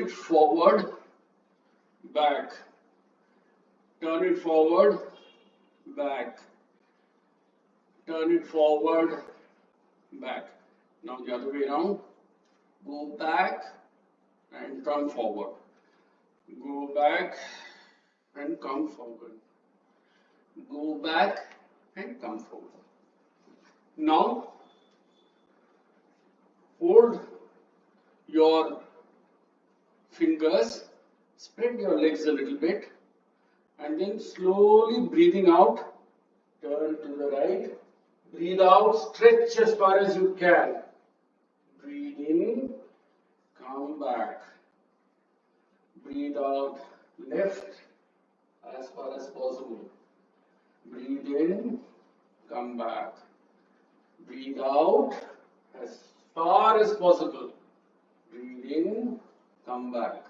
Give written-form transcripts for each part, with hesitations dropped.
it forward, back. Turn it forward, back. Turn it forward, back. Now the other way around. Go back and come forward. Go back and come forward. Go back and come forward. Now hold your fingers, spread your legs a little bit, and then slowly breathing out, turn to the right, breathe out, stretch as far as you can. Breathe in, come back. Breathe out, left as far as possible. Breathe in, come back. Breathe out as far as possible. Breathe in, come back.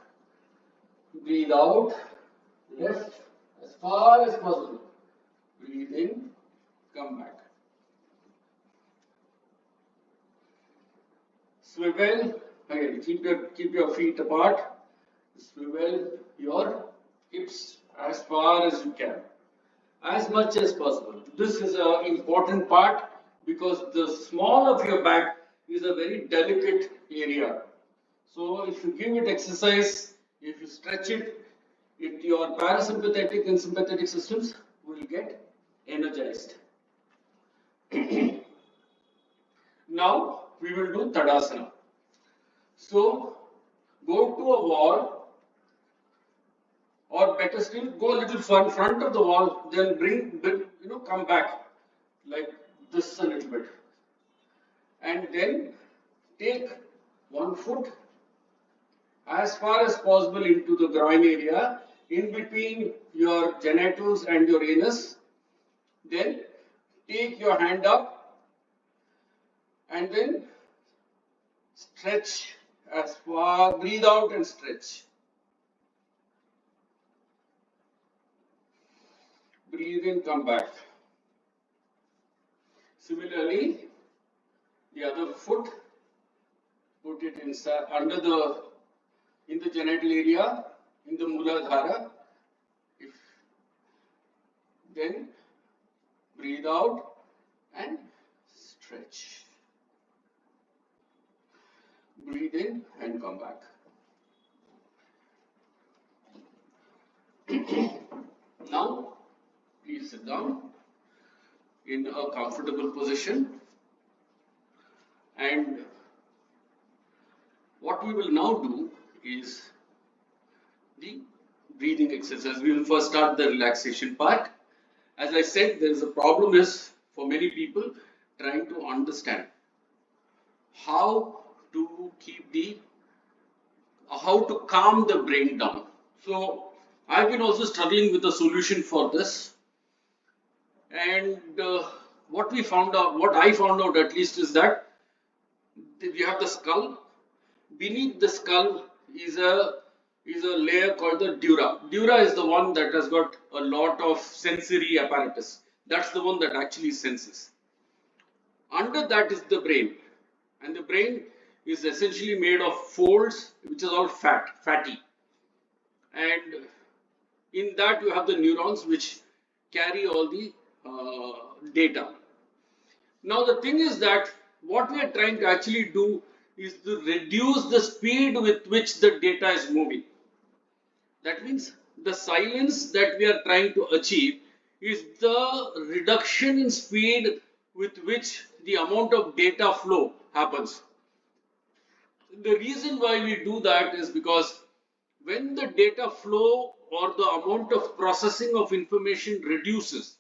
Breathe out, left as far as possible. Breathe in, come back. Swivel, again, keep your feet apart. Swivel your hips as far as you can, as much as possible. This is an important part because the small of your back is a very delicate area. So if you give it exercise, if you stretch it, your parasympathetic and sympathetic systems will get energized. Now we will do Tadasana. So go to a wall, or better still, go a little front of the wall, then come back like this a little bit, and then take one foot as far as possible into the groin area, in between your genitals and your anus. Then take your hand up and then stretch as far, breathe out and stretch. Breathe in, come back. Similarly, the other foot, put it inside, in the genital area, in the Mūladhara. Then breathe out and stretch. Breathe in and come back. Now, please sit down in a comfortable position, and what we will now do is the breathing exercise. We will first start the relaxation part. As I said, there is a problem for many people trying to understand how to calm the brain down. So I've been also struggling with a solution for this, and what I found out at least is that we have the skull. Beneath the skull is a layer called the dura. Dura is the one that has got a lot of sensory apparatus. That's the one that actually senses. Under that is the brain, and the brain is essentially made of folds, which is all fatty, and in that you have the neurons which carry all the data. Now the thing is that what we are trying to actually do is to reduce the speed with which the data is moving. That means the silence that we are trying to achieve is the reduction in speed with which the amount of data flow happens. The reason why we do that is because when the data flow or the amount of processing of information reduces,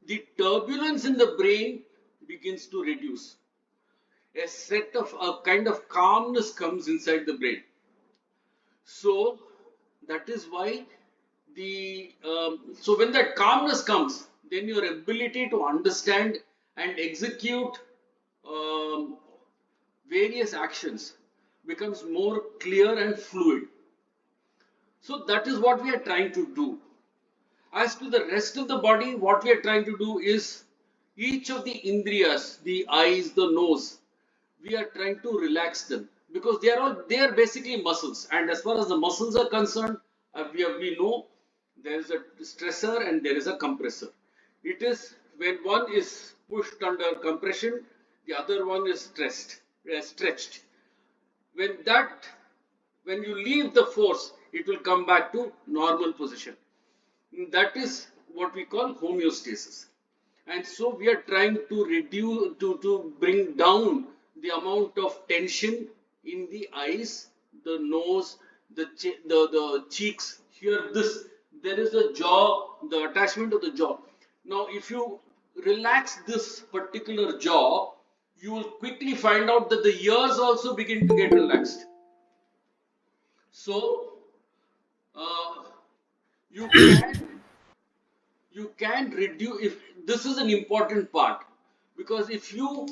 the turbulence in the brain begins to reduce. A kind of calmness comes inside the brain. So that is why so when that calmness comes, then your ability to understand and execute various actions becomes more clear and fluid. So that is what we are trying to do. As to the rest of the body, what we are trying to do is each of the indriyas, the eyes, the nose, we are trying to relax them. because they are basically muscles, and as far as the muscles are concerned, we know there is a stressor and there is a compressor. It is when one is pushed under compression, the other one is stretched. When when you leave the force, it will come back to normal position. That is what we call homeostasis. And so we are trying to reduce, to bring down the amount of tension in the eyes, the nose, the cheeks. Here, there is a jaw, the attachment of the jaw. Now, if you relax this particular jaw, you will quickly find out that the ears also begin to get relaxed. So, uh, you can you can reduce, if this is an important part, because if you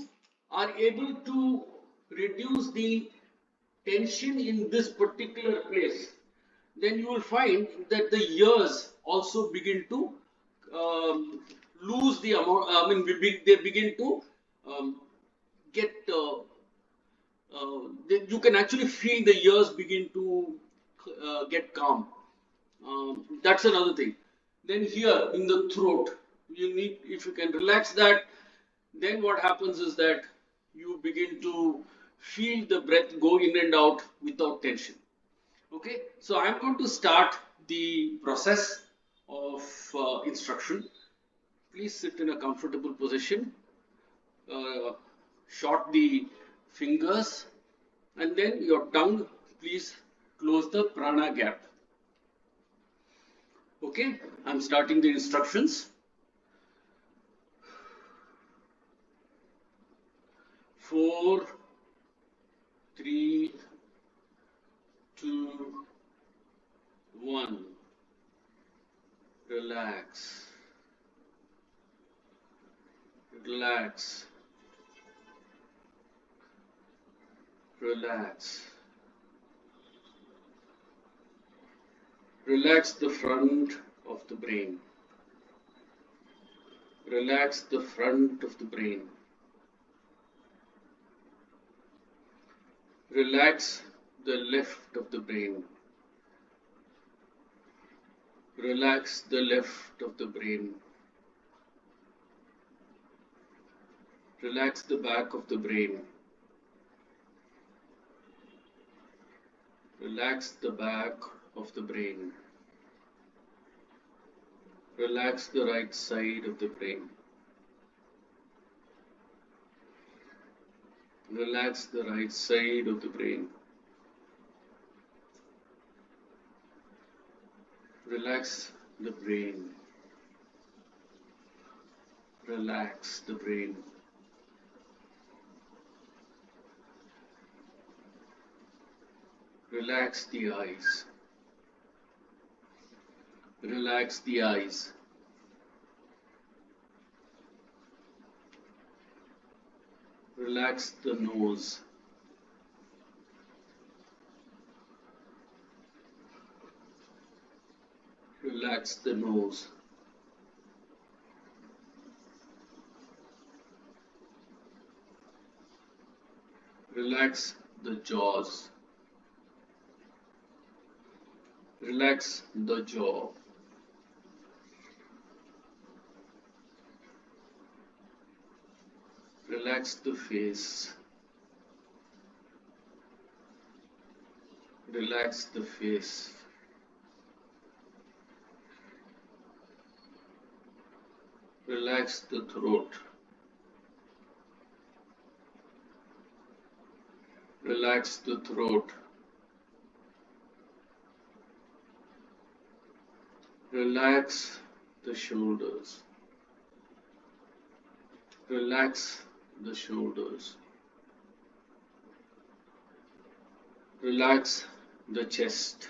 are able to reduce the tension in this particular place, then you will find that the ears also begin to lose the amount. I mean, they begin to get. You can actually feel the ears begin to get calm. That's another thing. Then here in the throat, you need, if you can relax that, then what happens is that you begin to feel the breath go in and out without tension. Okay, so I'm going to start the process of instruction. Please sit in a comfortable position. Short the fingers, and then your tongue, please close the prana gap. Okay, I'm starting the instructions. 4, 3, 2, 1. Relax. Relax. Relax. Relax the front of the brain. Relax the front of the brain. Relax the left of the brain. Relax the left of the brain. Relax the back of the brain. Relax the back of the brain. Relax the right side of the brain. Relax the right side of the brain. Relax the brain. Relax the brain. Relax the eyes. Relax the eyes. Relax the nose. Relax the nose. Relax the jaws. Relax the jaw. Relax the face. Relax the face. Relax the throat. Relax the throat. Relax the shoulders. Relax the shoulders. Relax the chest.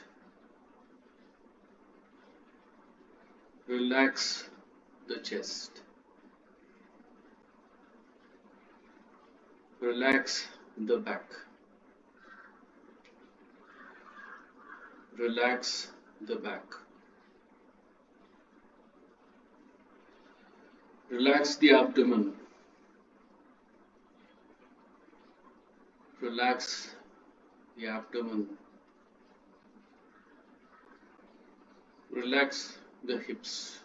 Relax the chest. Relax the back. Relax the back. Relax the abdomen. Relax the abdomen. Relax the hips.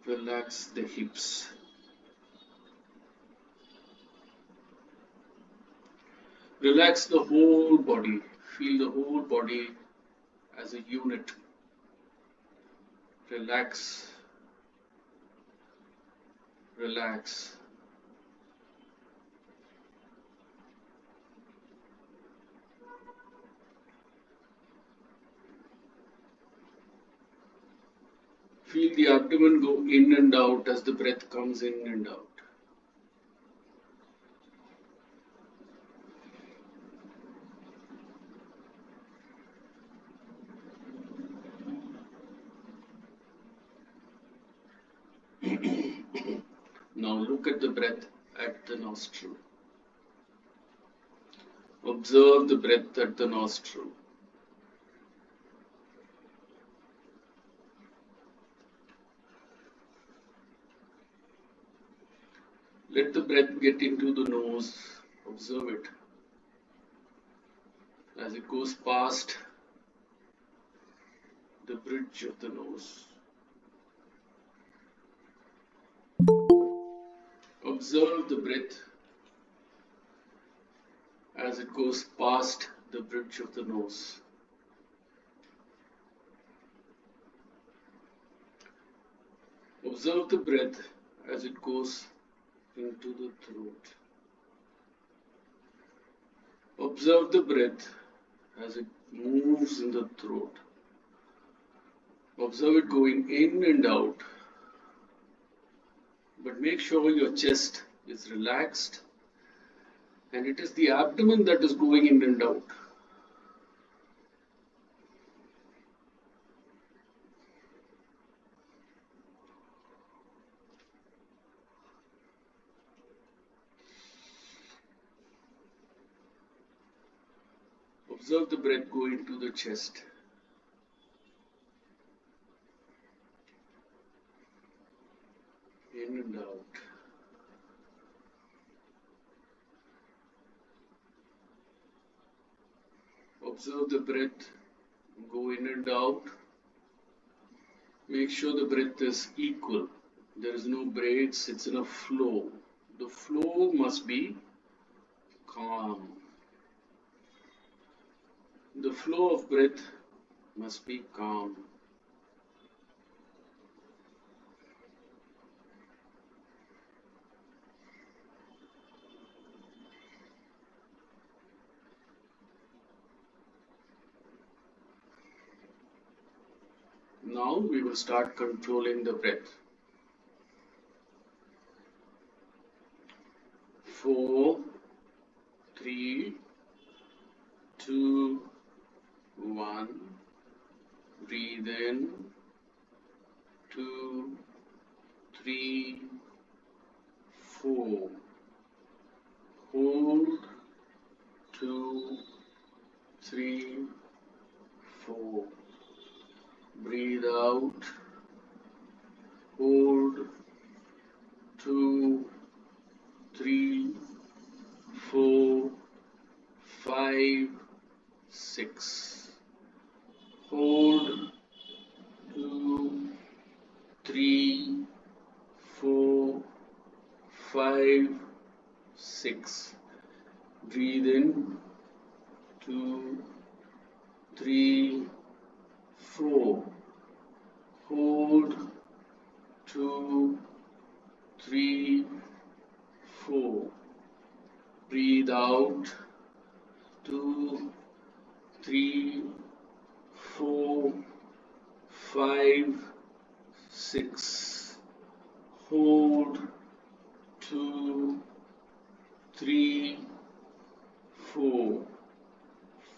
Relax the hips. Relax the whole body. Feel the whole body as a unit. Relax. Relax. Feel the abdomen go in and out as the breath comes in and out. Now look at the breath at the nostril. Observe the breath at the nostril. Let the breath get into the nose. Observe it as it goes past the bridge of the nose. Observe the breath as it goes past the bridge of the nose. Observe the breath as it goes into the throat. Observe the breath as it moves in the throat. Observe it going in and out. But make sure your chest is relaxed and it is the abdomen that is going in and out. Observe the breath go into the chest. In and out. Observe the breath go in and out. Make sure the breath is equal. There is no breaks, it's in a flow. The flow must be calm. The flow of breath must be calm. Now we will start controlling the breath. 4, 3, 2, 1. Breathe in. 2, 3, 4. Hold. 2, 3, 4. Breathe out. Hold. 2, 3, 4, 5, 6. Hold. 2, 3, 4, 5, 6. Breathe in. 2, 3, 4. Hold. 2, 3, 4. Breathe out. 2, 3, 4, 5, 6. Hold. 2, 3, 4,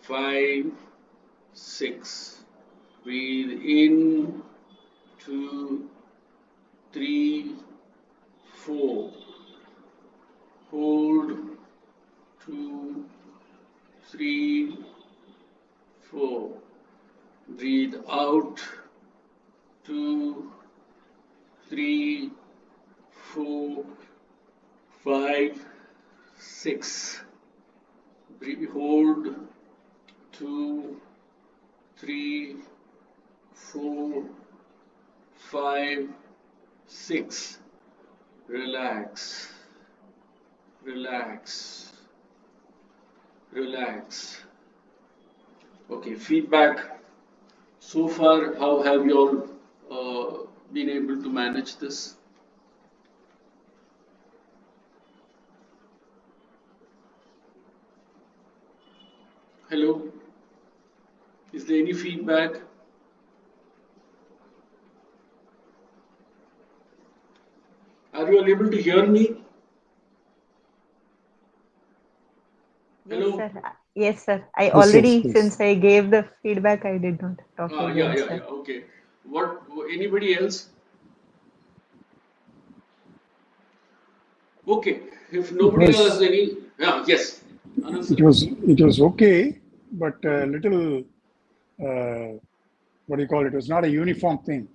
5, 6. Breathe in. 2, 3, 4. Hold. 2, 3, 4. Breathe out. 2, 3, 4, 5, 6. Breathe, hold. 2, 3, 4, 5, 6. Relax, relax, relax. Okay, feedback. So far, how have you all been able to manage this? Hello? Is there any feedback? Are you all able to hear me? Yes, Hello? sir. Yes, sir. I Yes, yes, already, yes. since I gave the feedback, I did not talk again, Yeah. sir. Okay. What? Anybody else? Okay. If It nobody has was any, yeah, yes. Anand it sir. was it was okay, but a little what do you call it? It was not a uniform thing.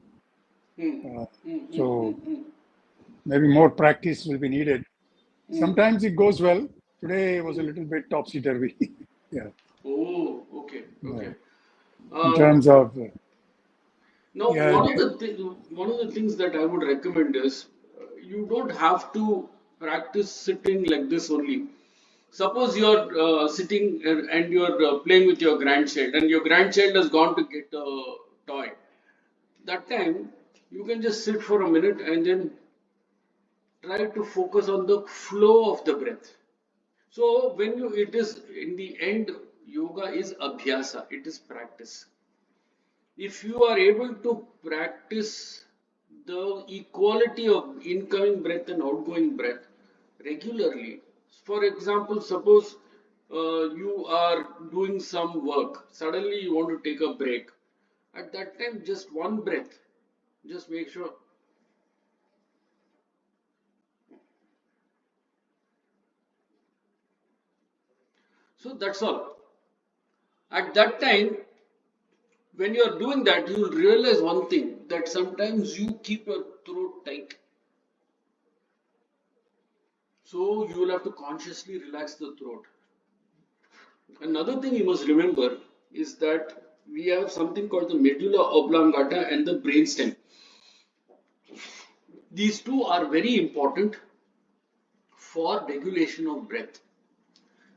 Hmm. Uh, Hmm. Hmm. Hmm. so Hmm. maybe more practice will be needed. Hmm. Sometimes it goes well. Today was a little bit topsy turvy. Yeah, Oh, okay. yeah. Okay. In Um, terms of Now, yeah, one of the things that I would recommend is you don't have to practice sitting like this only. Suppose you're sitting and you're playing with your grandchild, and your grandchild has gone to get a toy. That time, you can just sit for a minute and then try to focus on the flow of the breath. So, when you, it is in the end, yoga is abhyasa, it is practice. If you are able to practice the equality of incoming breath and outgoing breath regularly, for example, suppose you are doing some work, suddenly you want to take a break. At that time, just one breath, just make sure. So that's all. At that time, when you are doing that, you will realize one thing, that sometimes you keep your throat tight. So you will have to consciously relax the throat. Another thing you must remember is that we have something called the medulla oblongata and the brainstem. These two are very important for regulation of breath.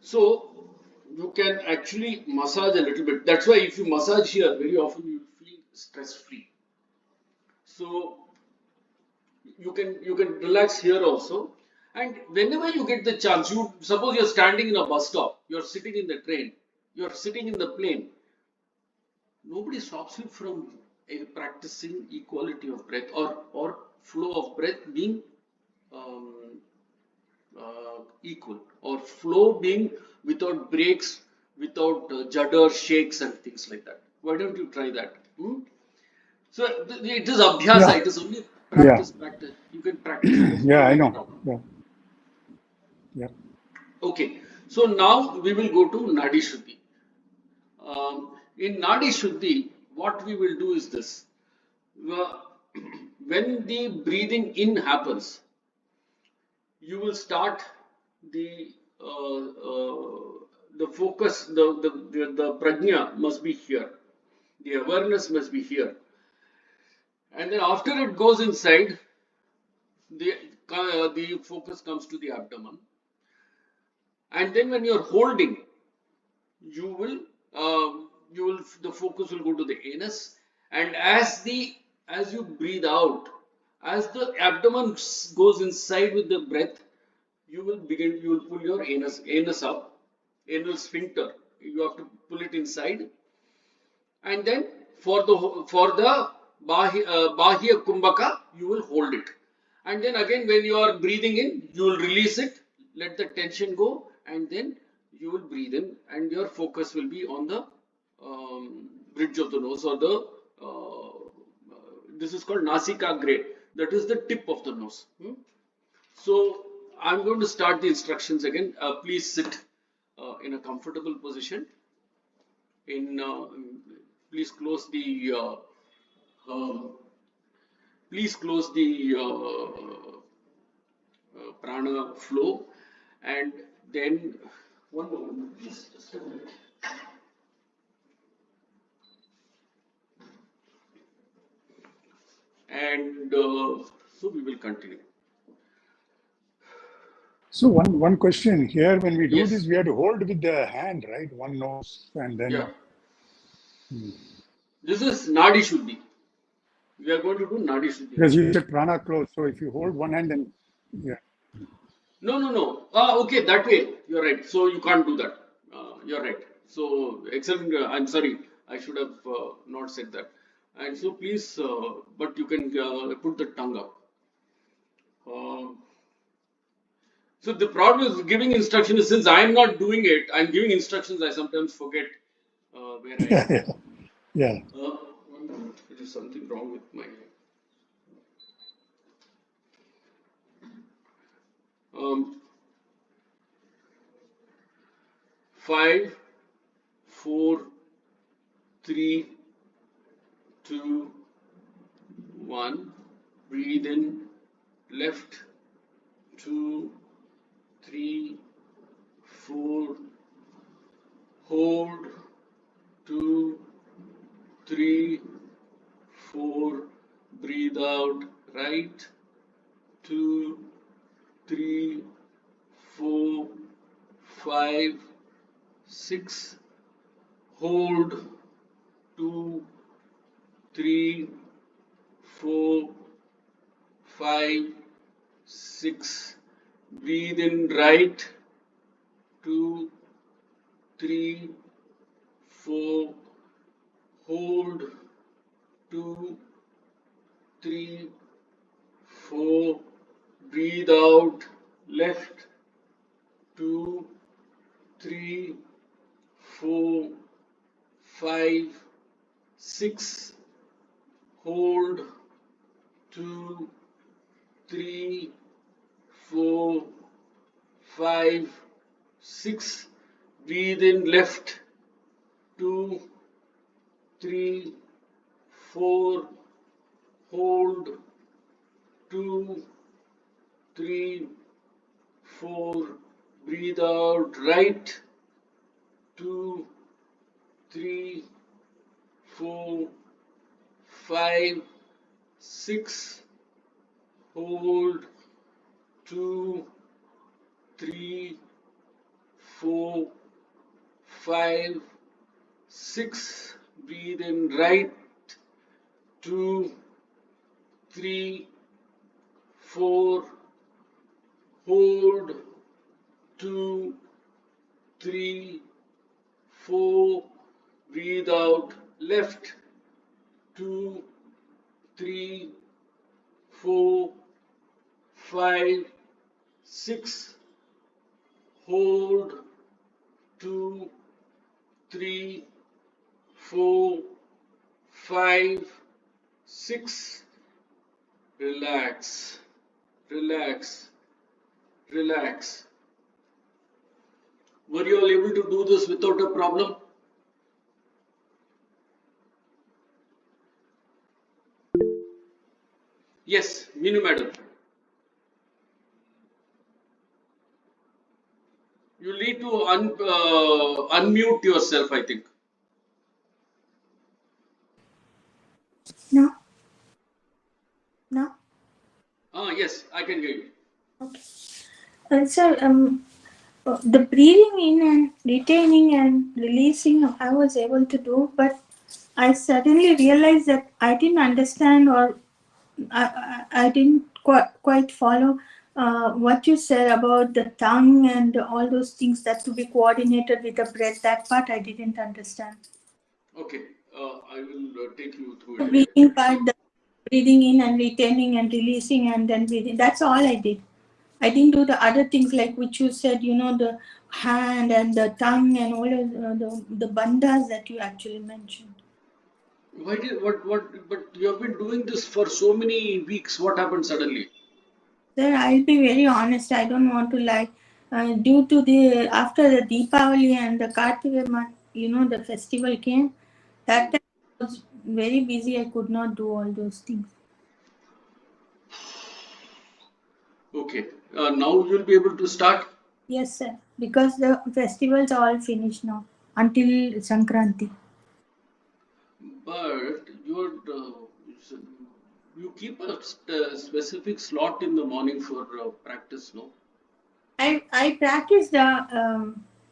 So you can actually massage a little bit. That's why if you massage here, very often you feel stress free. So you can relax here also. And whenever you get the chance, you suppose you're standing in a bus stop, you're sitting in the train, you're sitting in the plane, nobody stops you from practicing equality of breath or flow of breath being um, equal, or flow being without breaks, without judder shakes and things like that. Why don't you try that? So it is abhyasa, yeah, it is only yeah, practice. You can practice it as yeah. long I as you know. want. Yeah, yeah. Okay, so now we will go to Nāḍī-śuddhi. In Nāḍī-śuddhi, what we will do is this. Uh, when the breathing in happens, you will start the the focus, the prajna must be here, the awareness must be here, and then after it goes inside, the the focus comes to the abdomen, and then when you're holding, you will the focus will go to the anus, and as you breathe out, as the abdomen goes inside with the breath, you will pull your anus up, anal sphincter, you have to pull it inside, and then for the bahya kumbhaka, you will hold it, and then again when you are breathing in, you will release it, let the tension go, and then you will breathe in, and your focus will be on the bridge of the nose, or the this is called nasika grade, that is the tip of the nose. So I'm going to start the instructions again. Please sit in a comfortable position. In please close the um, please close the prana flow, and Then, one moment, please. Just a minute. And so we will continue. So one question here, when we do Yes. this, we have to hold with the hand, right? One nose and then. Yeah. This is Nāḍī-śuddhi. We are going to do Nāḍī-śuddhi. Because you said prana close, so if you hold one hand, then yeah. No. Okay, that way. You're right. So you can't do that. You're right. So excellent. I'm sorry. I should have not said that. And so please, but you can put the tongue up. So the problem is giving instruction is, since I am not doing it, I'm giving instructions. I sometimes forget where I am. Yeah. One moment. There is something wrong with my. 5, 4, 3, 2, 1. Breathe in, left, 2, 3, 4. Hold, 2, 3, 4. Breathe out, right, 2, 3, 4, 5, 6. Hold, 2, 3, 4, 5, 6. Breathe in, right, 2, 3, 4. Hold, 2, 3, 4. Breathe out, left, 2, 3, 4, 5, 6. Hold, 2, 3, 4, 5, 6. Breathe in, left, 2, 3, 4. Hold, 2, 3, 4. Breathe out, right, 2, 3, 4, 5, 6. Hold, 2, 3, 4, 5, 6. Breathe in, right, 2, 3, 4. Hold, 2, 3, 4. Breathe out, left, 2, 3, 4, 5, 6. Hold, 2, 3, 4, 5, 6. Relax, relax, relax. Were you all able to do this without a problem? Yes, Meenu madam. You need to unmute yourself, I think. No. No. Yes, I can hear you. Okay. So, the breathing in and retaining and releasing, I was able to do, but I suddenly realized that I didn't understand, or I didn't quite follow what you said about the tongue and all those things that to be coordinated with the breath. That part I didn't understand. Okay, I will take you through The it. breathing part, the breathing in and retaining and releasing and then breathing. That's all I did. I didn't do the other things like which you said, the hand and the tongue and all of the bandhas that you actually mentioned. Why did but you have been doing this for so many weeks. What happened suddenly? Sir, I'll be very honest. I don't want to lie. Due to after the Deepavali and the Kartika month, the festival came. That time I was very busy. I could not do all those things. Okay, now you'll be able to start. Yes, sir. because the festivals are all finished now until Sankranti. But you keep a specific slot in the morning for practice, no? I practice the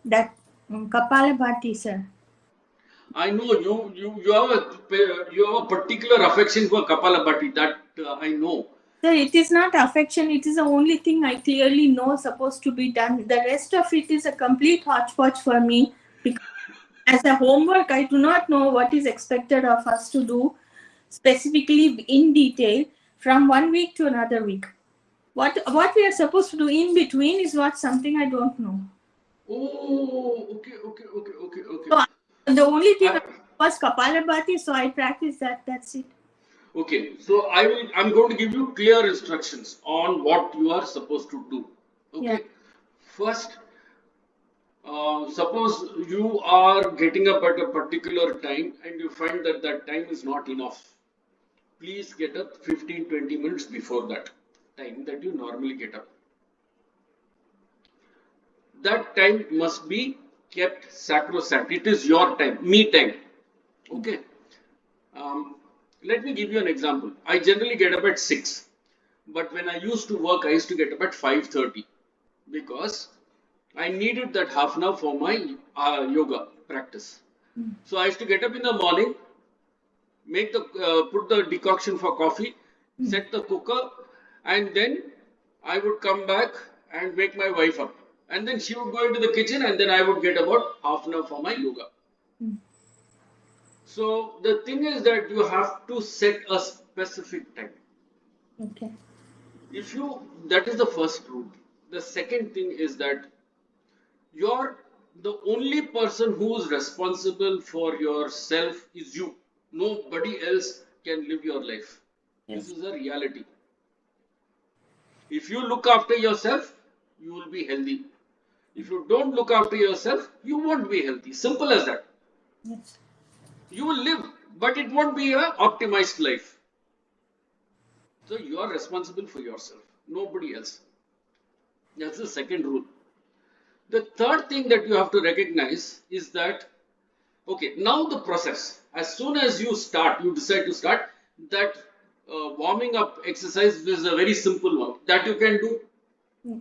that kapālabhātī, sir. I know you have a particular affection for kapālabhātī. That I know. Sir, it is not affection. It is the only thing I clearly know supposed to be done. The rest of it is a complete hodgepodge for me. Because as a homework, I do not know what is expected of us to do specifically in detail from one week to another week. What we are supposed to do in between is what something I don't know. Oh, okay. So the only thing was kapālabhātī, so I practice that. That's it. Okay, so I'm going to give you clear instructions on what you are supposed to do. Okay, Yeah. First, suppose you are getting up at a particular time and you find that that time is not enough. Please get up 15-20 minutes before that time that you normally get up. That time must be kept sacrosanct. It is your time, me time. Okay. Let me give you an example. I generally get up at 6, but when I used to work, I used to get up at 5:30 because I needed that half an hour for my yoga practice. So I used to get up in the morning, make the put the decoction for coffee, set the cooker, and then I would come back and wake my wife up, and then she would go into the kitchen, and then I would get about half an hour for my yoga. So the thing is that you have to set a specific time. Okay. That is the first rule. The second thing is that the only person who is responsible for yourself is you. Nobody else can live your life. Yes. This is a reality. If you look after yourself, you will be healthy. If you don't look after yourself, you won't be healthy. Simple as that. Yes. You will live, but it won't be an optimized life. So you are responsible for yourself, nobody else. That's the second rule. The third thing that you have to recognize is that, okay, now the process. As soon as you decide to start, that warming up exercise is a very simple one that you can do.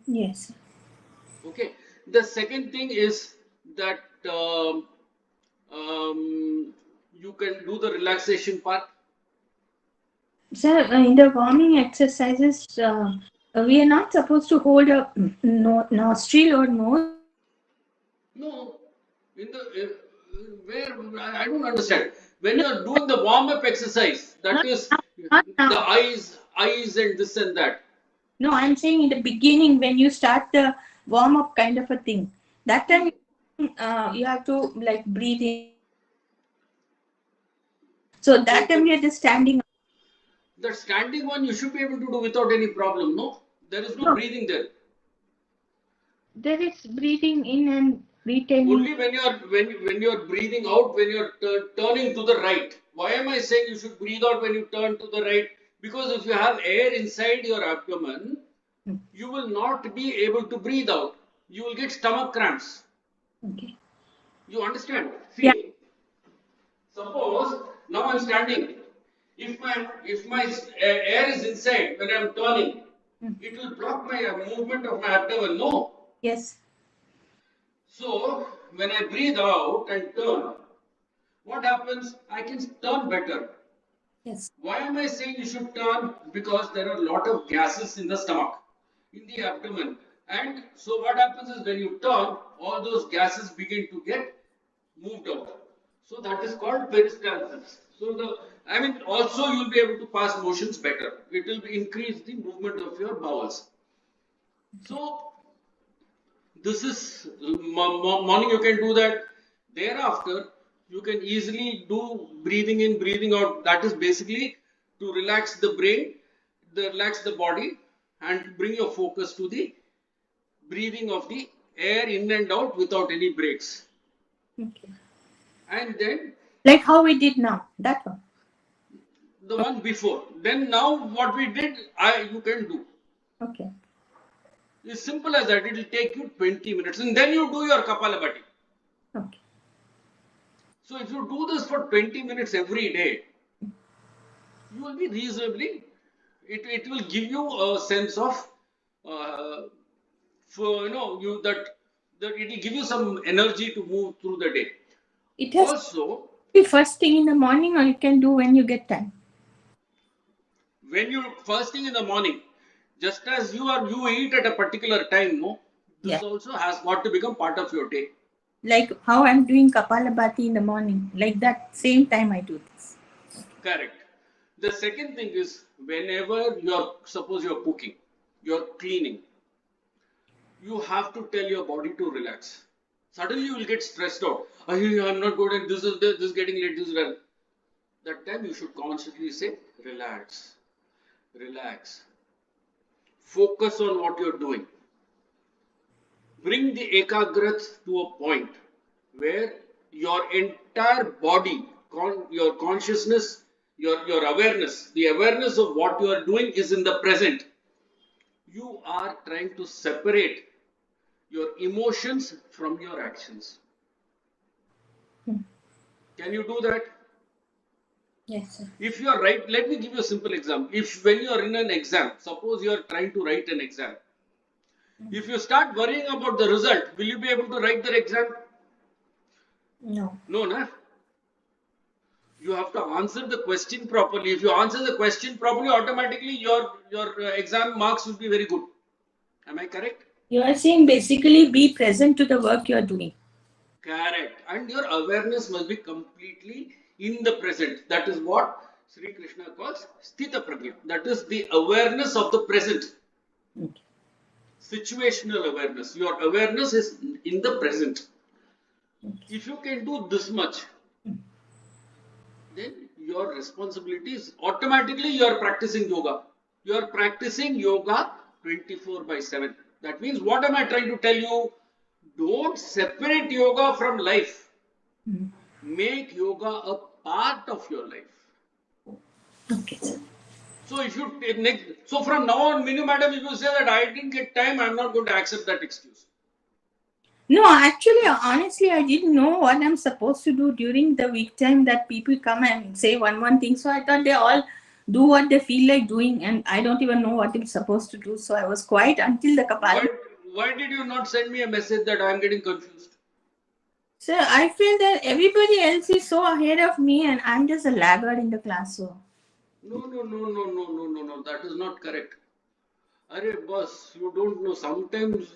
Yes. Okay. The second thing is that you can do the relaxation part. Sir, in the warming exercises, we are not supposed to hold a nostril or nose. No, where I don't understand. When you are doing the warm up exercise, that is Not now. the eyes and this and that. No, I'm saying in the beginning when you start the warm up kind of a thing. That time you have to like breathe in. So that time you're just standing. The standing one you should be able to do without any problem. No, there is no breathing there. There is breathing in and retaining. Only when you are breathing out, when you are turning to the right. Why am I saying you should breathe out when you turn to the right? Because if you have air inside your abdomen, you will not be able to breathe out. You will get stomach cramps. Okay. You understand? See, Yeah. suppose now I'm standing. If my air is inside when I'm turning, it will block my movement of my abdomen. No. Yes. So when I breathe out and turn, what happens? I can turn better. Yes. Why am I saying you should turn? Because there are a lot of gases in the stomach, in the abdomen. And so what happens is when you turn, all those gases begin to get moved out. So that is called peristalsis. So also you'll be able to pass motions better. It will increase the movement of your bowels. So this is morning you can do that. Thereafter, you can easily do breathing in, breathing out. That is basically to relax the brain, relax the body, and bring your focus to the breathing of the air in and out without any breaks. Okay. And then like how we did now, that one. The one before. Then now what we did, you can do. Okay. It's simple as that. It will take you 20 minutes and then you do your kapālabhātī. Okay. So if you do this for 20 minutes every day, you will be reasonably, it will give you a sense of, that it will give you some energy to move through the day. It has Also, to be first thing in the morning, or you can do when you get time. when you first thing in the morning, just as you eat at a particular time, no, this Yeah. also has got to become part of your day. Like how I'm doing kapālabhātī in the morning. Like that same time I do this. Correct. The second thing is, whenever suppose you're cooking, you're cleaning, you have to tell your body to relax. Suddenly you will get stressed out. I'm not good and this is getting late, this is well. That time you should consciously say, relax, relax. Focus on what you're doing. Bring the ekagrat to a point where your entire body, your consciousness, your awareness, the awareness of what you are doing is in the present. You are trying to separate your emotions from your actions. Can you do that? Yes, sir. If you are right, let me give you a simple example. If when you are in an exam, suppose you are trying to write an exam, if you start worrying about the result, will you be able to write the exam? No. No, na? You have to answer the question properly. If you answer the question properly, automatically your exam marks will be very good. Am I correct? You are saying basically be present to the work you are doing. Correct. And your awareness must be completely in the present. That is what Sri Krishna calls sthita prajna. That is the awareness of the present. Okay. Situational awareness. Your awareness is in the present. Okay. If you can do this much, then your responsibility is automatically you are practicing yoga. You are practicing yoga 24/7. That means, what am I trying to tell you? Don't separate yoga from life. Make yoga a part of your life. Okay, sir. So if you so from now on, Minu madam, if you say that I didn't get time, I'm not going to accept that excuse. No, actually, honestly, I didn't know what I'm supposed to do during the week time that people come and say one thing. So I thought they all do what they feel like doing, and I don't even know what I'm supposed to do. So I was quiet until the kapālabhātī. Why did you not send me a message that I'm getting confused? Sir, I feel that everybody else is so ahead of me and I'm just a laggard in the class. So. No. That is not correct. Arey boss, you don't know. Sometimes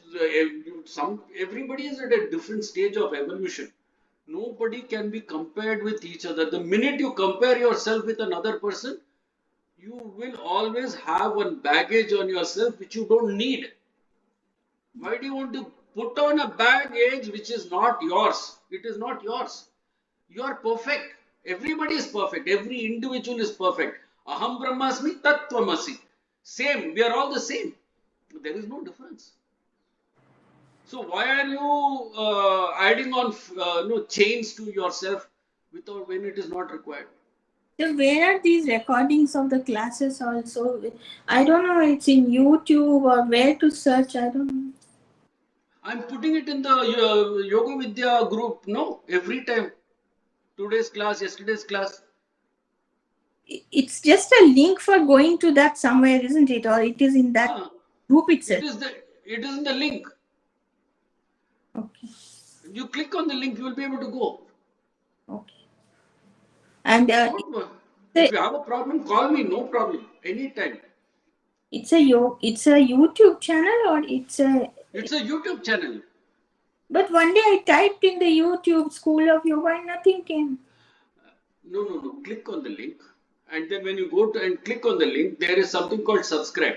everybody is at a different stage of evolution. Nobody can be compared with each other. The minute you compare yourself with another person, you will always have one baggage on yourself which you don't need. Why do you want to put on a baggage which is not yours? It is not yours. You are perfect. Everybody is perfect. Every individual is perfect. Aham brahmasmi tattvamasi. Same. We are all the same. There is no difference. So why are you adding on chains to yourself without when it is not required? So where are these recordings of the classes also? I don't know. It's in YouTube or where to search. I don't know. I'm putting it in the Yoga Vidya group. No, every time. Today's class, yesterday's class. It's just a link for going to that somewhere, isn't it? Or it is in that group itself? It is in the link. Okay. You click on the link, you will be able to go. Okay. And if you have a problem, call me. No problem. Anytime. It's a YouTube channel or it's a... It's a YouTube channel. But one day I typed in the YouTube School of Yoga and nothing came. No. Click on the link. And then when you go to and click on the link, there is something called subscribe.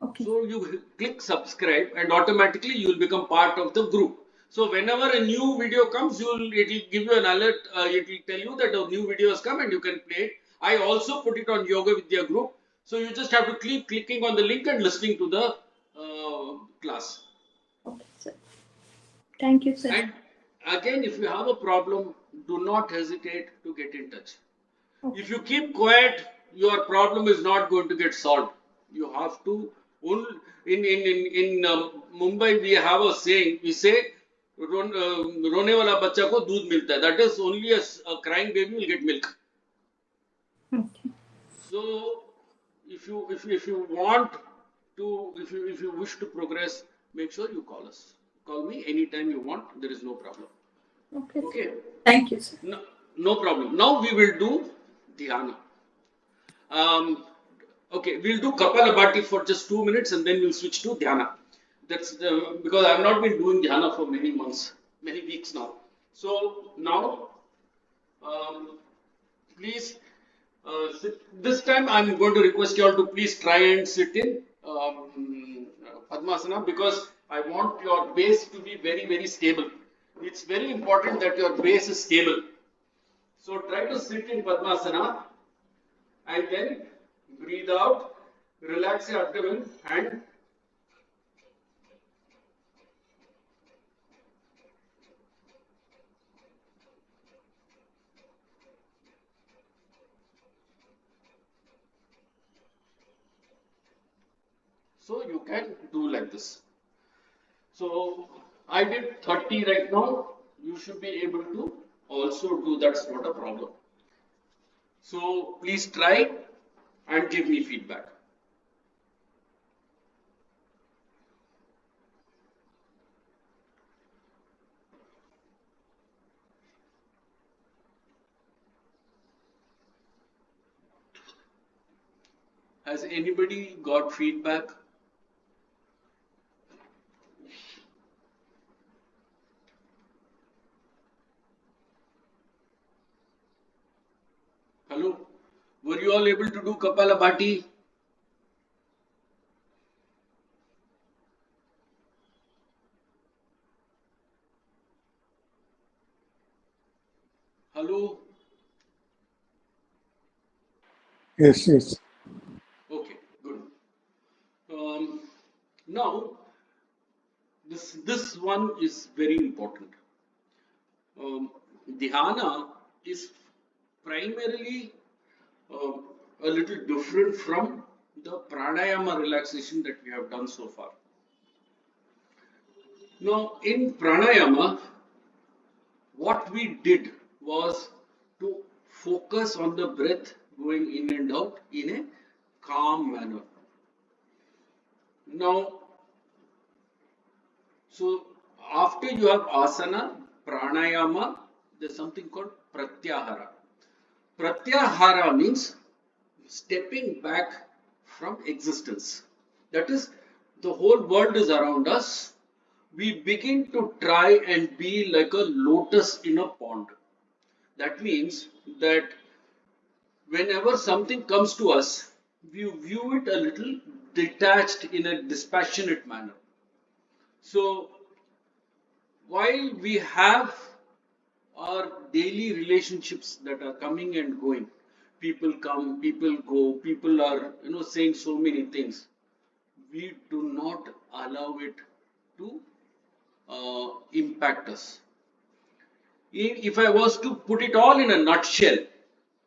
Okay. So you click subscribe and automatically you will become part of the group. So whenever a new video comes, it will give you an alert. It will tell you that a new video has come and you can play it. I also put it on Yoga Vidya group. So you just have to keep clicking on the link and listening to the class. Okay, sir. Thank you, sir. And again, if you have a problem, do not hesitate to get in touch. Okay. If you keep quiet, your problem is not going to get solved. You have to Only in Mumbai we have a saying. We say, "रोने वाला बच्चा को दूध मिलता है." That is only a crying baby will get milk. Okay. So, if you want to, if you wish to progress, make sure you call us. Call me anytime you want. There is no problem. Okay. Okay. Thank you, sir. No problem. Now we will do Dhyāna. Okay, we'll do kapālabhātī for just 2 minutes and then we'll switch to Dhyāna. That's because I've not been doing Dhyāna for many months, many weeks now. So now, please sit. This time I'm going to request you all to please try and sit in Padmasana, because I want your base to be very, very stable. It's very important that your base is stable. So try to sit in Padmasana and then breathe out, relax your abdomen and so you can do like this. So I did 30 right now. You should be able to also do, that's not a problem. So please try and give me feedback. Has anybody got feedback? Hello? Were you all able to do kapālabhātī? Hello? Yes, yes. Okay, good. Now, this one is very important. Dhyāna is primarily a little different from the pranayama relaxation that we have done so far. Now, in pranayama, what we did was to focus on the breath going in and out in a calm manner. Now, so after you have asana, pranayama, there's something called pratyāhāra. Pratyāhāra means stepping back from existence. That is, the whole world is around us. We begin to try and be like a lotus in a pond. That means that whenever something comes to us, we view it a little detached in a dispassionate manner. So, while we have our daily relationships that are coming and going, people come, people go, people are saying so many things, we do not allow it to impact us. If I was to put it all in a nutshell,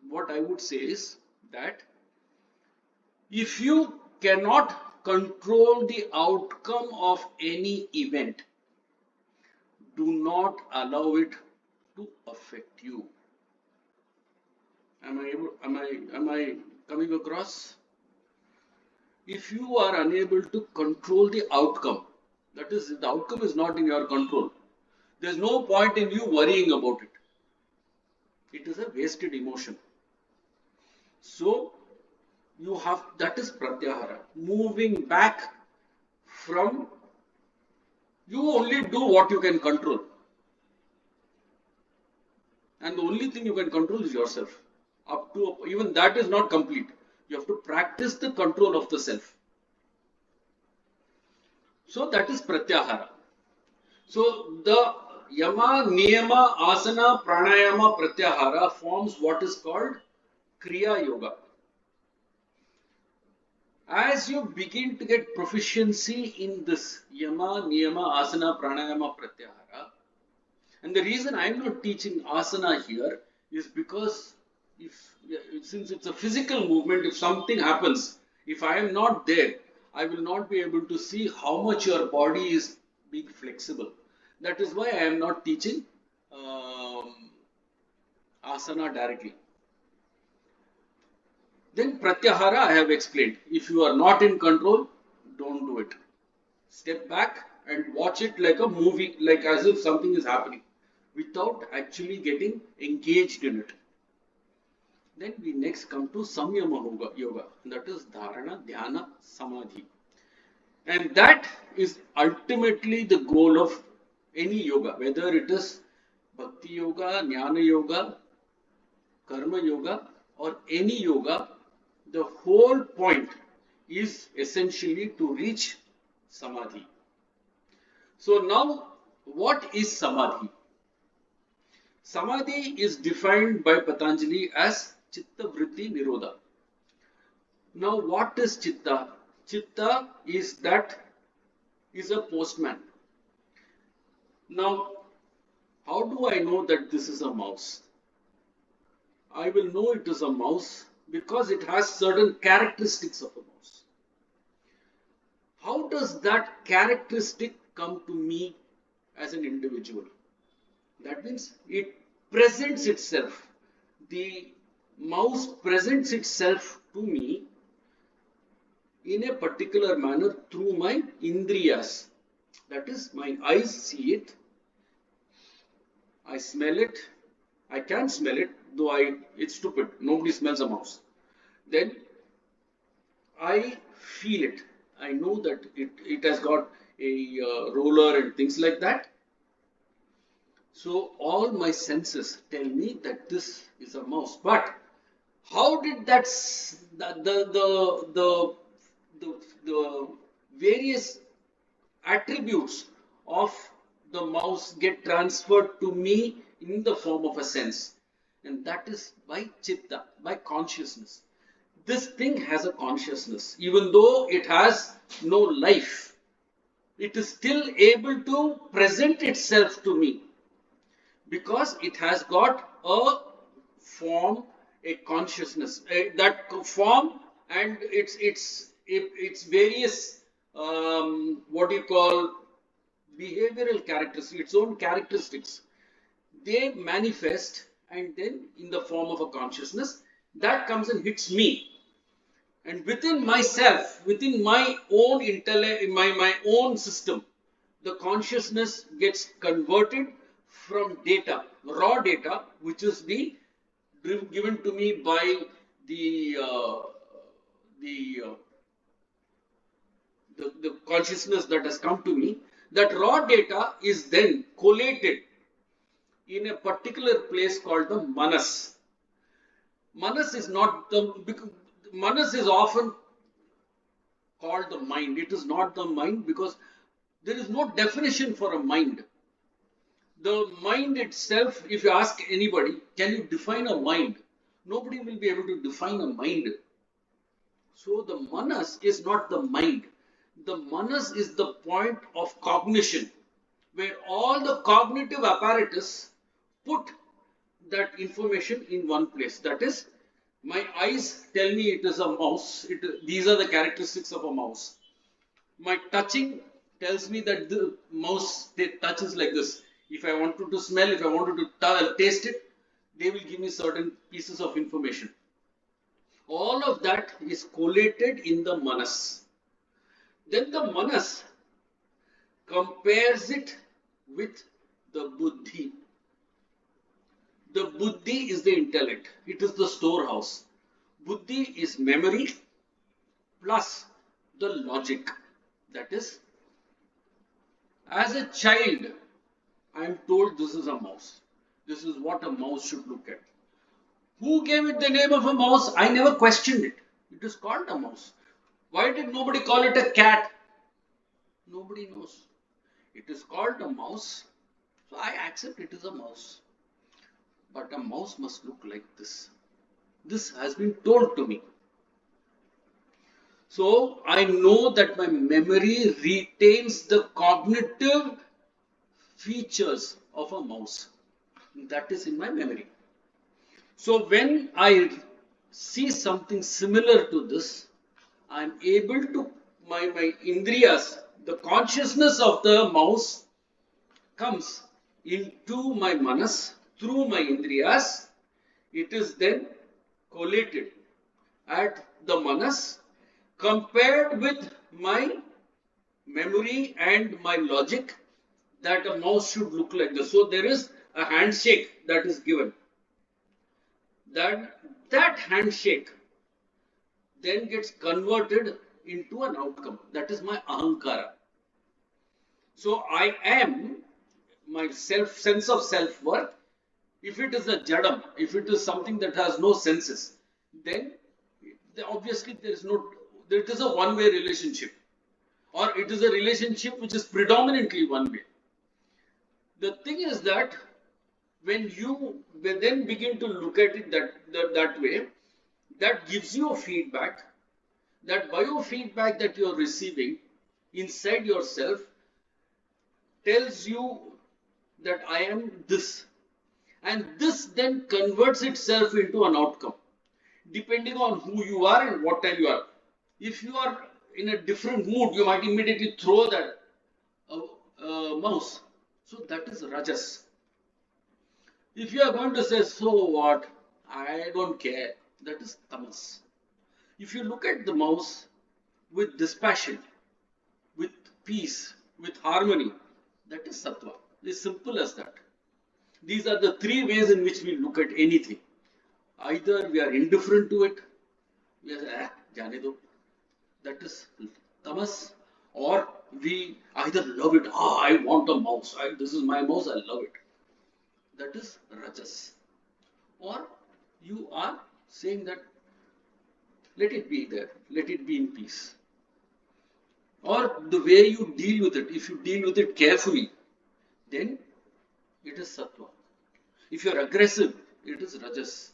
what I would say is that if you cannot control the outcome of any event, do not allow it to affect you. Am I coming across? If you are unable to control the outcome, that is, the outcome is not in your control, there's no point in you worrying about it. It is a wasted emotion. So you have, that is pratyāhāra, moving back from, you only do what you can control. And the only thing you can control is yourself. Up to, even that is not complete. You have to practice the control of the self. So that is pratyāhāra. So the yama, niyama, asana, pranayama, pratyāhāra forms what is called kriya yoga. As you begin to get proficiency in this yama, niyama, asana, pranayama, pratyāhāra, and the reason I am not teaching asana here is because since it's a physical movement, if something happens, if I am not there, I will not be able to see how much your body is being flexible. That is why I am not teaching asana directly. Then pratyāhāra I have explained. If you are not in control, don't do it. Step back and watch it like a movie, like as if something is happening, without actually getting engaged in it. Then we next come to samyama yoga, that is dharana, dhyana, samadhi. And that is ultimately the goal of any yoga, whether it is bhakti yoga, jnana yoga, karma yoga, or any yoga. The whole point is essentially to reach samadhi. So now, what is samadhi? Samadhi is defined by Patanjali as chitta vritti nirodha. Now, what is chitta? Chitta is a postman. Now, how do I know that this is a mouse? I will know it is a mouse because it has certain characteristics of a mouse. How does that characteristic come to me as an individual? That means it presents itself. The mouse presents itself to me in a particular manner through my indriyas. That is, my eyes see it, I smell it, I can smell it, though it's stupid, nobody smells a mouse. Then I feel it, I know that it has got a roller and things like that. So all my senses tell me that this is a mouse. But how did the various attributes of the mouse get transferred to me in the form of a sense? And that is by chitta, by consciousness. This thing has a consciousness. Even though it has no life, it is still able to present itself to me, because it has got a form, a consciousness. That form and its various what you call behavioral characteristics, its own characteristics, they manifest, and then in the form of a consciousness that comes and hits me. And within myself, within my own intellect, my own system, the consciousness gets converted from data, raw data, which is given to me by the consciousness that has come to me. That raw data is then collated in a particular place called the manas. Manas is Manas is often called the mind. It is not the mind because there is no definition for a mind. The mind itself, if you ask anybody, can you define a mind? Nobody will be able to define a mind. So the manas is not the mind. The manas is the point of cognition, where all the cognitive apparatus put that information in one place. That is, my eyes tell me it is a mouse. These are the characteristics of a mouse. My touching tells me that the mouse touches like this. If I wanted to smell, if I wanted to taste it, they will give me certain pieces of information. All of that is collated in the manas. Then the manas compares it with the buddhi. The buddhi is the intellect. It is the storehouse. Buddhi is memory plus the logic. That is, as a child, I am told this is a mouse. This is what a mouse should look at. Who gave it the name of a mouse? I never questioned it. It is called a mouse. Why did nobody call it a cat? Nobody knows. It is called a mouse. So I accept it is a mouse. But a mouse must look like this. This has been told to me. So I know that my memory retains the cognitive features of a mouse. That is in my memory. So when I see something similar to this, I am able to my indriyas, the consciousness of the mouse comes into my manas through my indriyas, it is then collated at the manas compared with my memory and my logic that a mouse should look like this. So there is a handshake that is given. That handshake then gets converted into an outcome. That is my ahankara. So I am my sense of self-worth. If it is a jadam, if it is something that has no senses, then obviously it is a one-way relationship, or it is a relationship which is predominantly one way. The thing is that when you then begin to look at it that way, that gives you a feedback. That biofeedback that you are receiving inside yourself tells you that I am this. And this then converts itself into an outcome, depending on who you are and what time you are. If you are in a different mood, you might immediately throw that mouse. So that is rajas. If you are going to say, so what, I don't care, that is tamas. If you look at the mouse with dispassion, with peace, with harmony, that is sattva. It's simple as that. These are the three ways in which we look at anything. Either we are indifferent to it, we are jane do, that is tamas, or we either love it, I want a mouse, this is my mouse, I love it. That is rajas. Or you are saying that let it be there, let it be in peace. Or the way you deal with it, if you deal with it carefully, then it is sattva. If you are aggressive, it is rajas.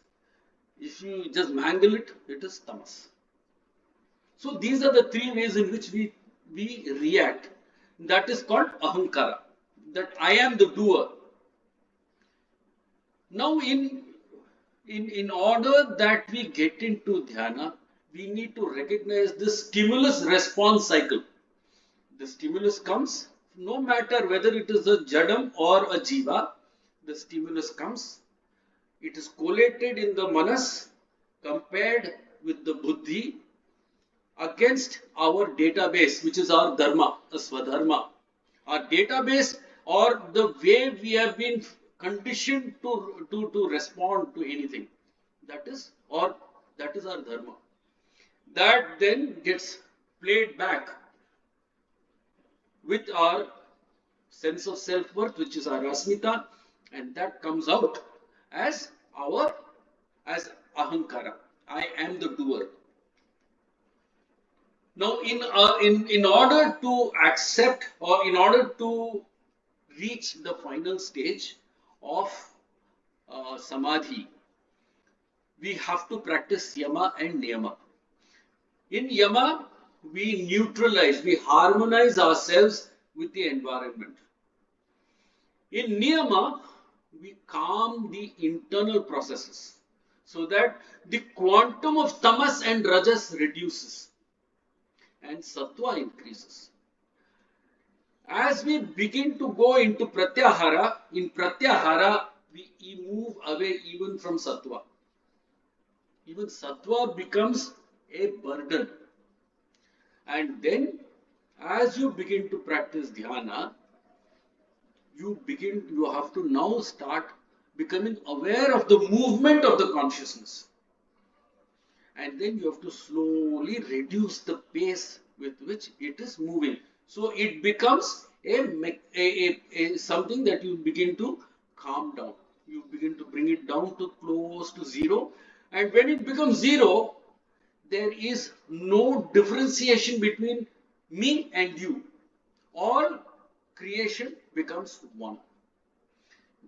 If you just mangle it, it is tamas. So these are the three ways in which we react. That is called ahankara. That I am the doer. Now in order that we get into dhyana, we need to recognize this stimulus-response cycle. The stimulus comes, no matter whether it is a jadam or a jiva, the stimulus comes. It is collated in the manas, compared with the buddhi, against our database, which is our dharma, a swadharma. Our database, or the way we have been conditioned to respond to anything. That is our dharma. That then gets played back with our sense of self-worth, which is our asmita, and that comes out as ahankara. I am the doer. Now, in order to accept, or in order to reach the final stage of samadhi, we have to practice yama and niyama. In yama, we neutralize, we harmonize ourselves with the environment. In niyama, we calm the internal processes so that the quantum of tamas and rajas reduces and sattva increases. As we begin to go into pratyāhāra, in pratyāhāra, we move away even from sattva. Even sattva becomes a burden. And then, as you begin to practice dhyana, you have to now start becoming aware of the movement of the consciousness. And then you have to slowly reduce the pace with which it is moving. So it becomes something that you begin to calm down. You begin to bring it down to close to zero. And when it becomes zero, there is no differentiation between me and you. All creation becomes one.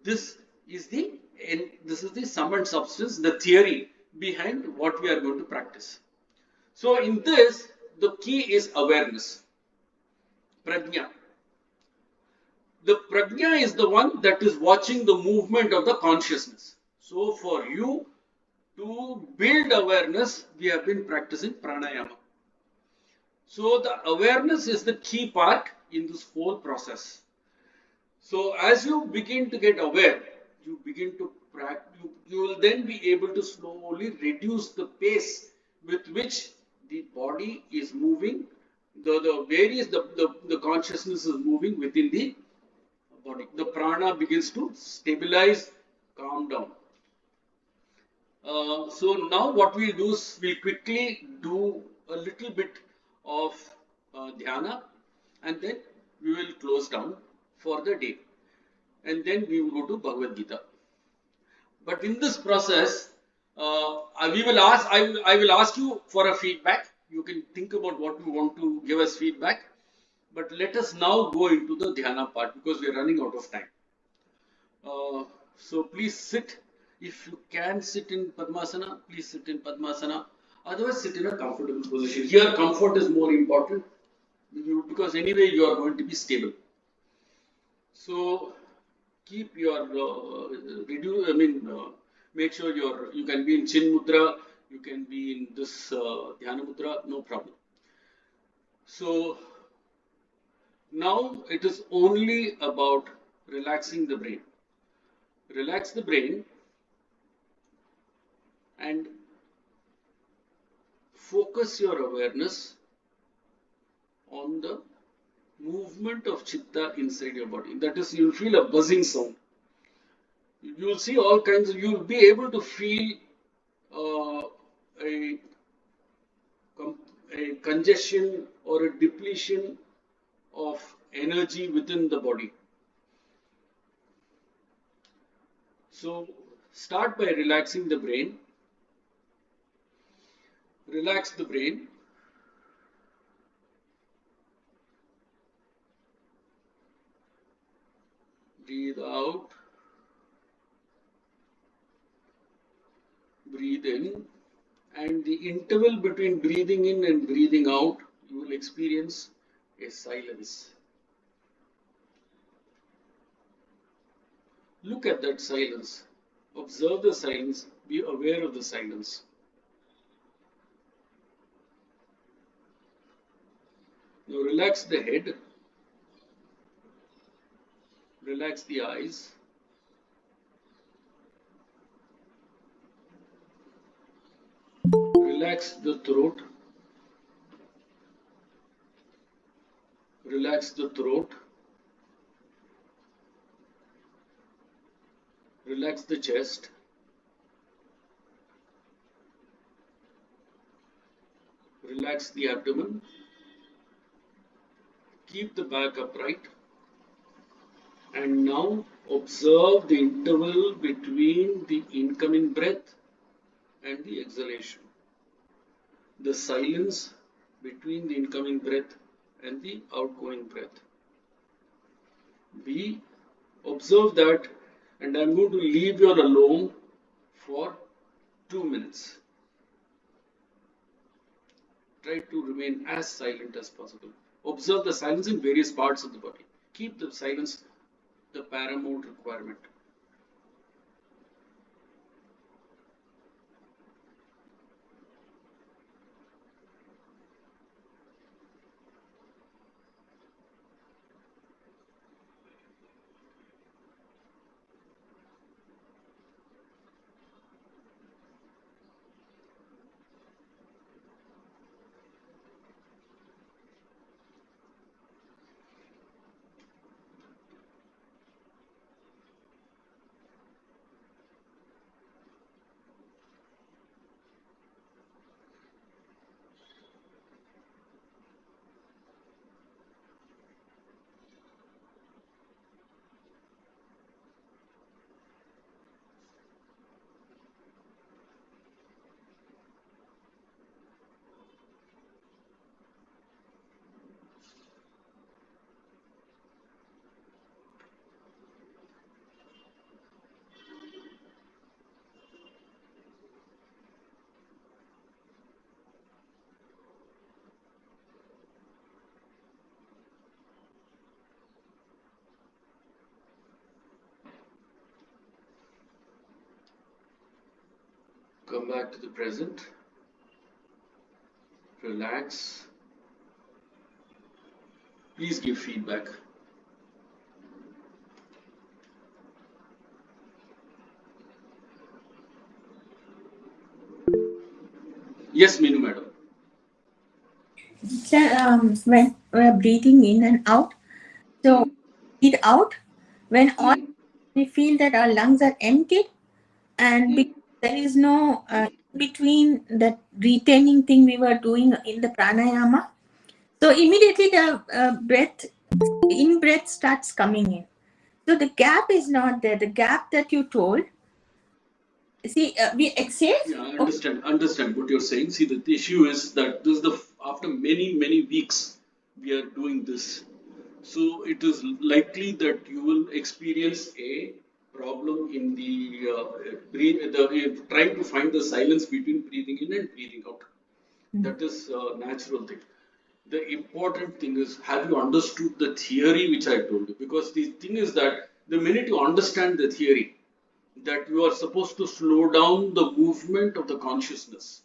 This is the sum and substance, the theory behind what we are going to practice. So in this, the key is awareness. Prajna. The prajna is the one that is watching the movement of the consciousness. So for you to build awareness, we have been practicing pranayama. So the awareness is the key part in this whole process. So as you begin to get aware, you begin to practice, you will then be able to slowly reduce the pace with which the body is moving, the consciousness is moving within the body. The prana begins to stabilize, calm down. So now what we'll do is we'll quickly do a little bit of dhyana, and then we will close down for the day, and then we will go to Bhagavad Gita. But in this process, I will ask you for a feedback. You can think about what you want to give us feedback. But let us now go into the dhyana part because we are running out of time. So please sit. If you can sit in Padmasana, please sit in Padmasana. Otherwise, sit in a comfortable position. Here, comfort is more important because anyway you are going to be stable. So keep your make sure you can be in Chin Mudra, you can be in this Dhyana Mudra, no problem. So now it is only about relaxing the brain. Relax the brain and focus your awareness on the movement of chitta inside your body. That is, you'll feel a buzzing sound. You'll see all kinds of, you'll be able to feel a congestion or a depletion of energy within the body. So start by relaxing the brain. Relax the brain. Breathe out. Breathe in. And the interval between breathing in and breathing out, you will experience a silence. Look at that silence. Observe the silence. Be aware of the silence. Now relax the head. Relax the eyes. Relax the throat. Relax the throat. Relax the chest. Relax the abdomen. Keep the back upright. And now observe the interval between the incoming breath and the exhalation. The silence between the incoming breath and the outgoing breath. Observe that, and I'm going to leave you alone for 2 minutes. Try to remain as silent as possible. Observe the silence in various parts of the body. Keep the silence the paramount requirement. Come back to the present. Relax. Please give feedback. Yes, Meenu madam. So, when we're breathing in and out, so breathe out when all we feel that our lungs are emptied, and there is no in between that retaining thing we were doing in the pranayama. So immediately the breath, in breath starts coming in. So the gap is not there. The gap that you told. See, we exhale. Yeah, I understand what you're saying. See, the issue is that this is after many weeks we are doing this. So it is likely that you will experience a problem in the trying to find the silence between breathing in and breathing out. That is a natural thing. The important thing is, have you understood the theory which I told you? Because the thing is that the minute you understand the theory, that you are supposed to slow down the movement of the consciousness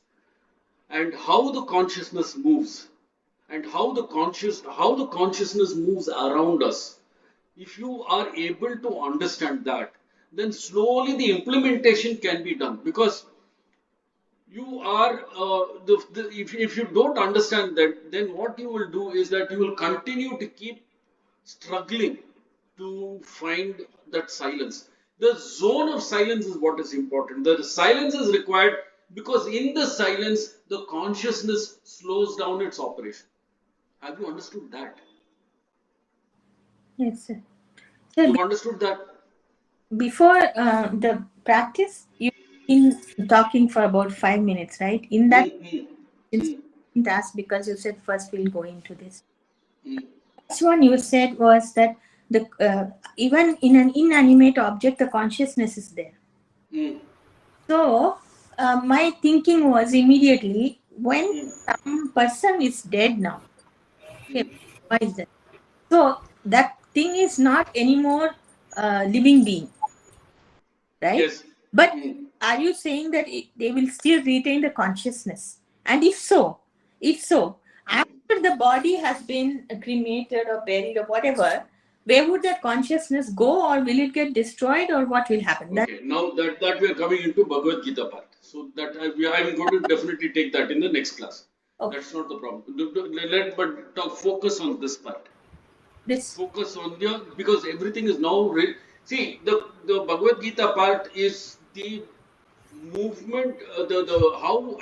and how the consciousness moves and how the consciousness moves around us. If you are able to understand that, then slowly the implementation can be done, because you are if you don't understand that, then what you will do is that you will continue to keep struggling to find that silence. The zone of silence is what is important. The silence is required because in the silence, the consciousness slows down its operation. Have you understood that? Yes, sir. So You've understood that? before the practice, you've been talking for about 5 minutes, right? In that, task, because you said first we'll go into this. First one you said was that the even in an inanimate object, the consciousness is there. So my thinking was immediately, when some person is dead now, okay, why is that? So that thing is not anymore living being, right? Yes. But are you saying that they will still retain the consciousness? And if so, after the body has been cremated or buried or whatever, where would that consciousness go, or will it get destroyed, or what will happen? Okay, now that we are coming into Bhagavad Gita part, so that I'm going to definitely take that in the next class. Okay. That's not the problem. But focus on this part. This focus on because everything is now see, the Bhagavad Gita part is the movement, the how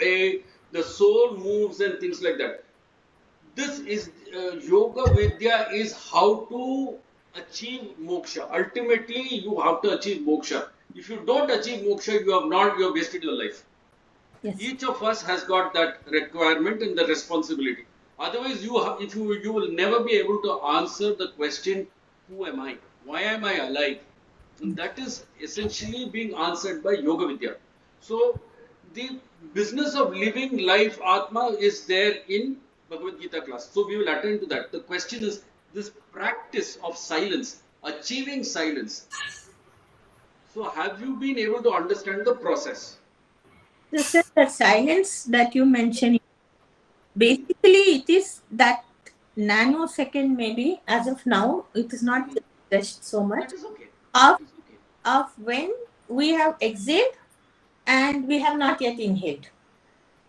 the soul moves and things like that. This is yoga vidya is how to achieve moksha. Ultimately, you have to achieve moksha. If you don't achieve moksha, you have wasted your life. Yes. Each of us has got that requirement and the responsibility. Otherwise, you will never be able to answer the question, who am I? Why am I alive? And that is essentially being answered by Yoga Vidya. So the business of living life, Atma, is there in Bhagavad Gita class. So we will attend to that. The question is this practice of silence, achieving silence. So have you been able to understand the process? The silence that you mentioned, basically it is that nanosecond, maybe as of now, it is not stretched so much. That is okay. Of when we have exhaled and we have not yet inhaled.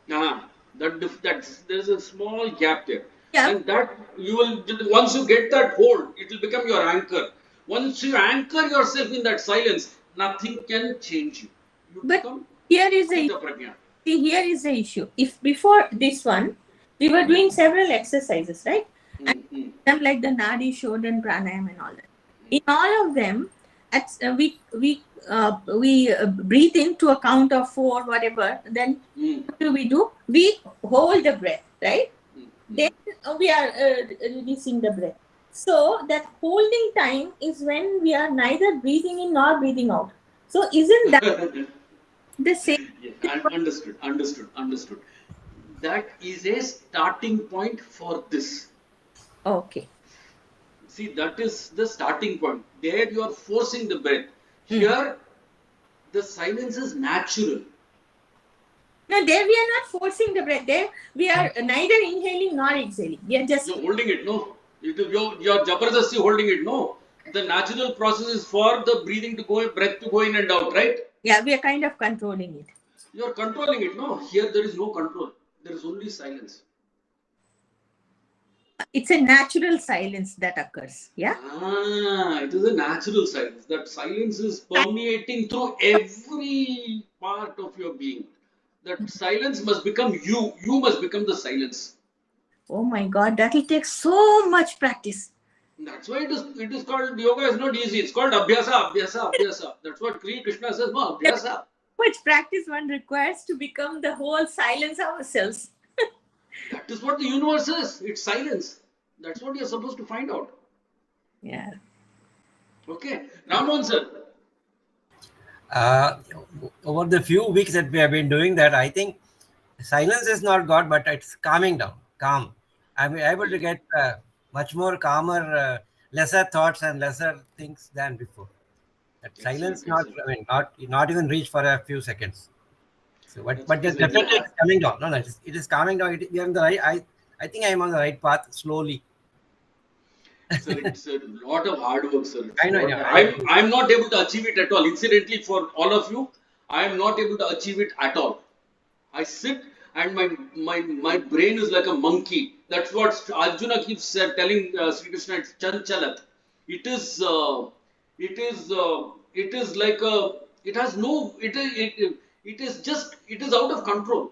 There's a small gap there. Yeah. And that you will, once you get that hold, it will become your anchor. Once you anchor yourself in that silence, nothing can change you. But here is the issue. If before this one, we were doing several exercises, right? And them like the Nāḍī-śuddhi and pranāyāma and all that. In all of them, we breathe into a count of 4, whatever. Then what do? We hold the breath, right? Then we are releasing the breath. So that holding time is when we are neither breathing in nor breathing out. So isn't that the same? Yes, understood. That is a starting point for this. Okay. See, that is the starting point. There you are forcing the breath. Here, the silence is natural. No, there we are not forcing the breath. There we are neither inhaling nor exhaling. We are just holding it, no? You're jabardasti holding it, no? The natural process is for the breath to go in and out, right? Yeah, we are kind of controlling it. You're controlling it, no? Here there is no control. There is only silence. It's a natural silence that occurs. Yeah. It is a natural silence. That silence is permeating through every part of your being. That silence must become you. You must become the silence. Oh my God, that will take so much practice. That's why it is called yoga is not easy. It's called abhyasa. That's what Krishna says, no, abhyasa. How much practice one requires to become the whole silence ourselves. That is what the universe is. It's silence. That's what you're supposed to find out. Yeah. Okay. Ramon sir. Over the few weeks that we have been doing that, I think silence is not God, but it's calming down, calm. I'm able to get much more calmer, lesser thoughts and lesser things than before. That silence not even reach for a few seconds. So, but definitely it's coming down. No, it is calming down. We are on the right. I think I am on the right path slowly. Sir, it's a lot of hard work, sir. I know. I'm not able to achieve it at all. Incidentally, for all of you, I am not able to achieve it at all. I sit and my brain is like a monkey. That's what Arjuna keeps telling Sri Krishna. It's chanchalat. It is like a. It has no. It is out of control.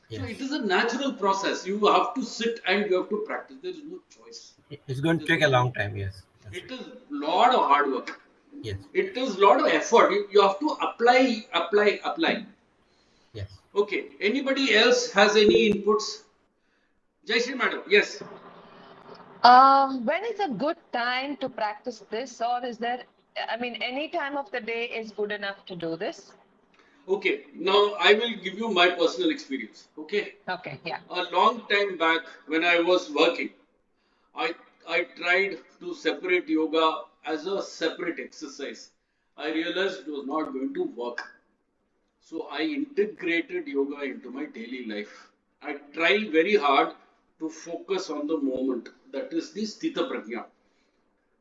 Yes. So it is a natural process. You have to sit and you have to practice. There is no choice. It's going to take a long time. Yes. It is a lot of hard work. Yes. It is a lot of effort. You have to apply. Yes. Okay. Anybody else has any inputs? Jayshree madam. Yes. When is a good time to practice this, or is there, any time of the day is good enough to do this? Okay. Now I will give you my personal experience. Okay. Okay, yeah. A long time back when I was working, I tried to separate yoga as a separate exercise. I realized it was not going to work. So I integrated yoga into my daily life. I try very hard to focus on the moment. That is the sthita prajna.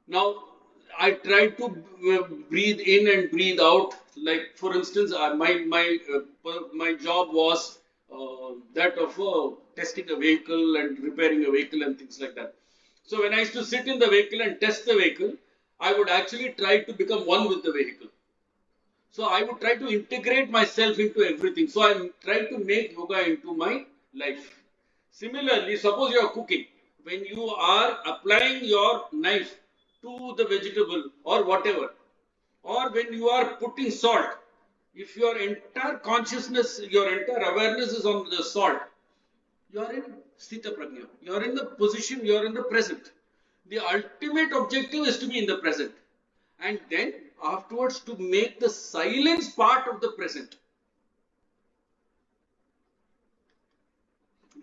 Now, I try to breathe in and breathe out. Like for instance, my job was that of testing a vehicle and repairing a vehicle and things like that. So when I used to sit in the vehicle and test the vehicle, I would actually try to become one with the vehicle. So I would try to integrate myself into everything. So I'm trying to make yoga into my life. Similarly, suppose you are cooking. When you are applying your knife to the vegetable or whatever, or when you are putting salt, if your entire consciousness, your entire awareness is on the salt, you are in sthita prajna. You are in the position, you are in the present. The ultimate objective is to be in the present. And then afterwards to make the silence part of the present.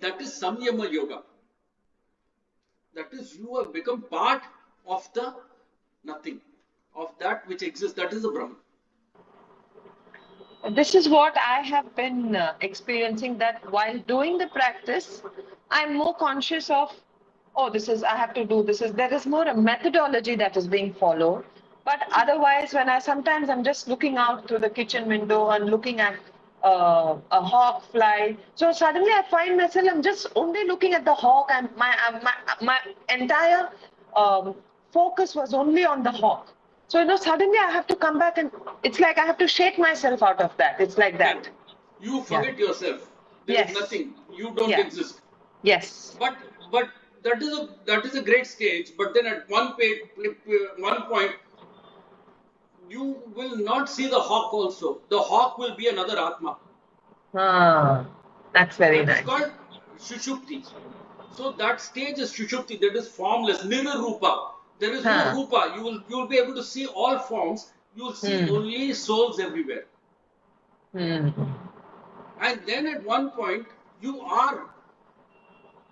That is samyama yoga. That is, you have become part of the nothing, of that which exists. That is the Brahman. This is what I have been experiencing, that while doing the practice, I'm more conscious of, I have to do this. There is more a methodology that is being followed. But otherwise, sometimes I'm just looking out through the kitchen window and looking at a hawk fly. So suddenly I find myself, I'm just only looking at the hawk, and my entire focus was only on the hawk. So, suddenly I have to come back, and it's like I have to shake myself out of that. It's like that. You forget yourself. There is nothing. You don't exist. Yes. But that is a great stage. But then at one point, you will not see the hawk also. The hawk will be another Atma. That's very nice. It's called Shushupti. So that stage is Shushupti, that is formless, Nirarupa. There is no Rupa. You will be able to see all forms. You will see only souls everywhere. And then at one point, you are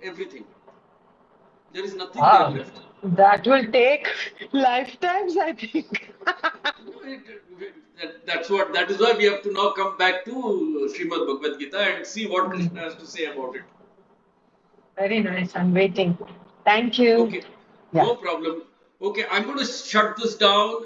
everything. There is nothing there left. That will take lifetimes, I think. That is why we have to now come back to Srimad Bhagavad Gita and see what Krishna has to say about it. Very nice. I'm waiting. Thank you. Okay, Yeah. no problem. Okay, I'm going to shut this down